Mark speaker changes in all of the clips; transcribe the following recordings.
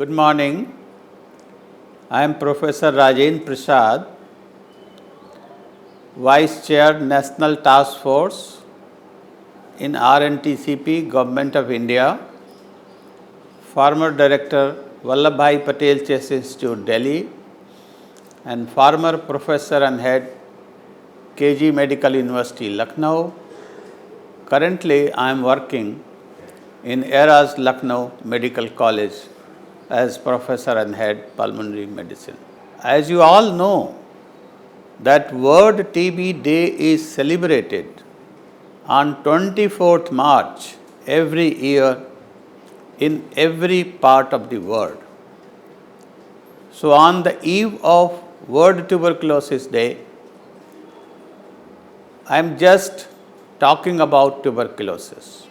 Speaker 1: Good morning. I am Professor Rajendra Prasad, Vice Chair, National Task Force in RNTCP, Government of India, former Director, Vallabhbhai Patel Chess Institute, Delhi, and former Professor and Head, KG Medical University, Lucknow. Currently, I am working in ERAS Lucknow Medical College as Professor and Head, Pulmonary Medicine. As you all know, that World TB Day is celebrated on 24th March every year in every part of the world. So, on the eve of World Tuberculosis Day, I am just talking about tuberculosis.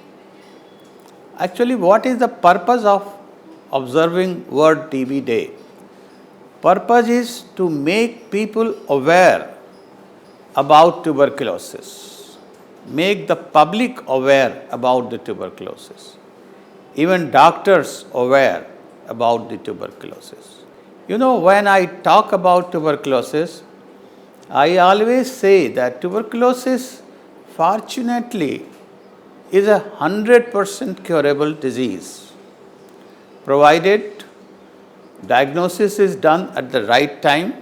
Speaker 1: Actually, what is the purpose of observing World TB Day? Purpose is to make people aware about tuberculosis, make the public aware about the tuberculosis, even doctors aware about the tuberculosis. You know, when I talk about tuberculosis, I always say that tuberculosis, fortunately, is a 100% curable disease, provided diagnosis is done at the right time,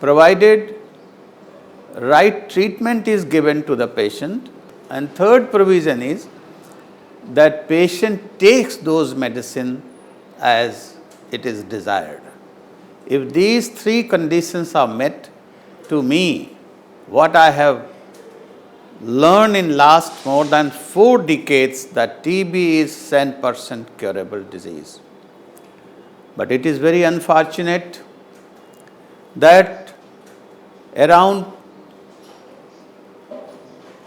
Speaker 1: provided right treatment is given to the patient, and third provision is that patient takes those medicine as it is desired. If these three conditions are met, to me, what I have learned in last more than 4 decades, that TB is 100% curable disease. But it is very unfortunate that around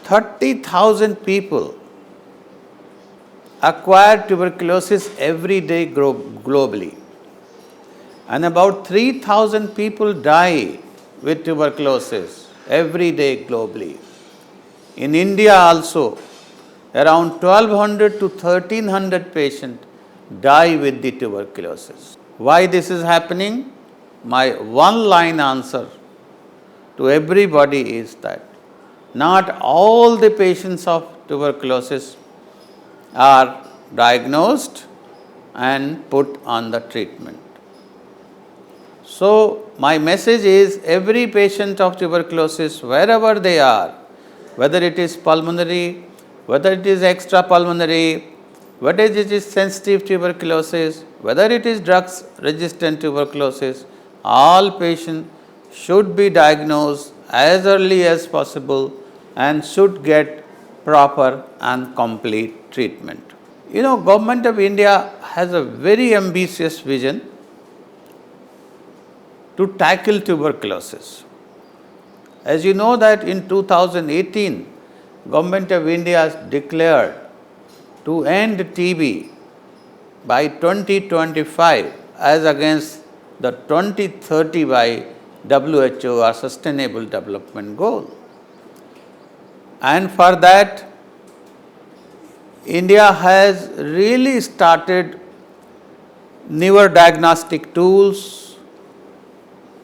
Speaker 1: 30,000 people acquire tuberculosis every day globally, and about 3,000 people die with tuberculosis every day globally. In India also, around 1200 to 1300 patients die with the tuberculosis. Why this is happening? My one-line answer to everybody is that not all the patients of tuberculosis are diagnosed and put on the treatment. So, my message is every patient of tuberculosis, wherever they are, whether it is pulmonary, whether it is extrapulmonary, whether it is sensitive tuberculosis, whether it is drugs resistant tuberculosis, all patients should be diagnosed as early as possible and should get proper and complete treatment. You know, Government of India has a very ambitious vision to tackle tuberculosis. As you know that in 2018, Government of India has declared to end TB by 2025 as against the 2030 by WHO, our Sustainable Development Goal. And for that, India has really started newer diagnostic tools.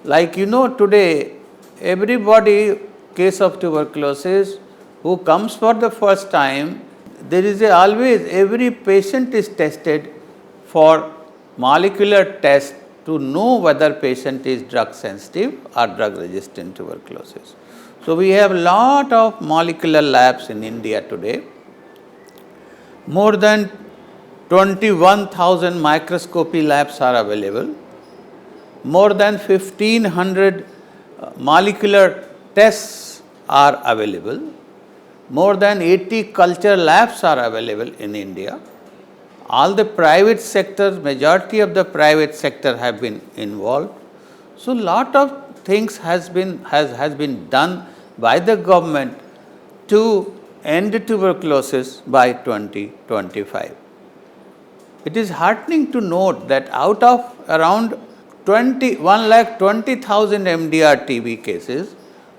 Speaker 1: Like you know, today, everybody, case of tuberculosis, who comes for the first time, there is always, every patient is tested for molecular test to know whether patient is drug sensitive or drug resistant tuberculosis. So, we have lot of molecular labs in India today. More than 21,000 microscopy labs are available. More than 1,500 molecular tests are available. More than 80 culture labs are available in India. All the private sectors, majority of the private sector have been involved. So, lot of things has been done by the government to end tuberculosis by 2025. It is heartening to note that out of around 1,20,000 MDR TB cases,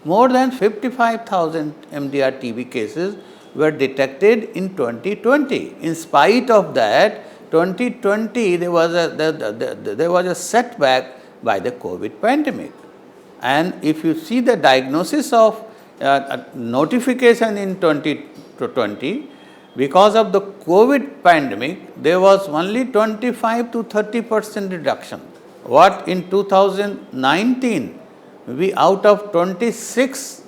Speaker 1: more than 55,000 MDR TB cases were detected in 2020. In spite of that, 2020 there was a setback by the COVID pandemic. And if you see the diagnosis of notification in 2020, because of the COVID pandemic, there was only 25 to 30% reduction. What in 2019, we out of 26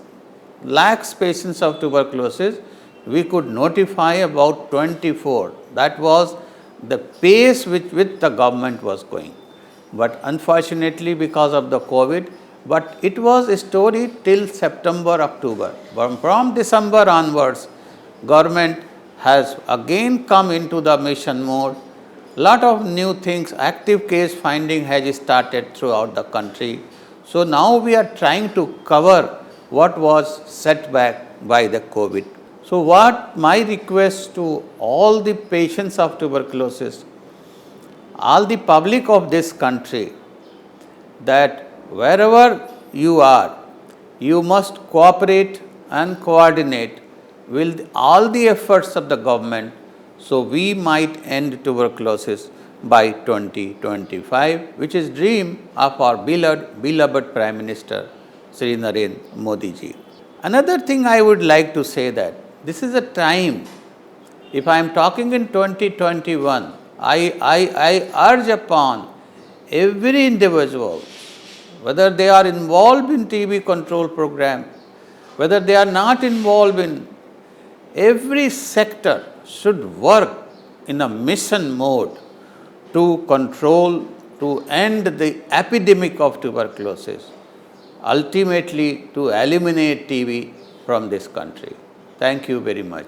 Speaker 1: lakhs patients of tuberculosis, we could notify about 24. That was the pace with which the government was going. But unfortunately, because of the COVID, but it was a story till September, October. From December onwards, government has again come into the mission mode. Lot of new things, active case finding has started throughout the country. So now we are trying to cover what was set back by the COVID. So what my request to all the patients of tuberculosis, all the public of this country, that wherever you are, you must cooperate and coordinate with all the efforts of the government, so we might end tuberculosis by 2025, which is dream of our beloved Prime Minister, Shri Narendra Modi ji. Another thing I would like to say that this is a time, if I am talking in 2021, I urge upon every individual, whether they are involved in TB control program, whether they are not involved in, every sector should work in a mission mode to control, to end the epidemic of tuberculosis, ultimately to eliminate TB from this country. Thank you very much.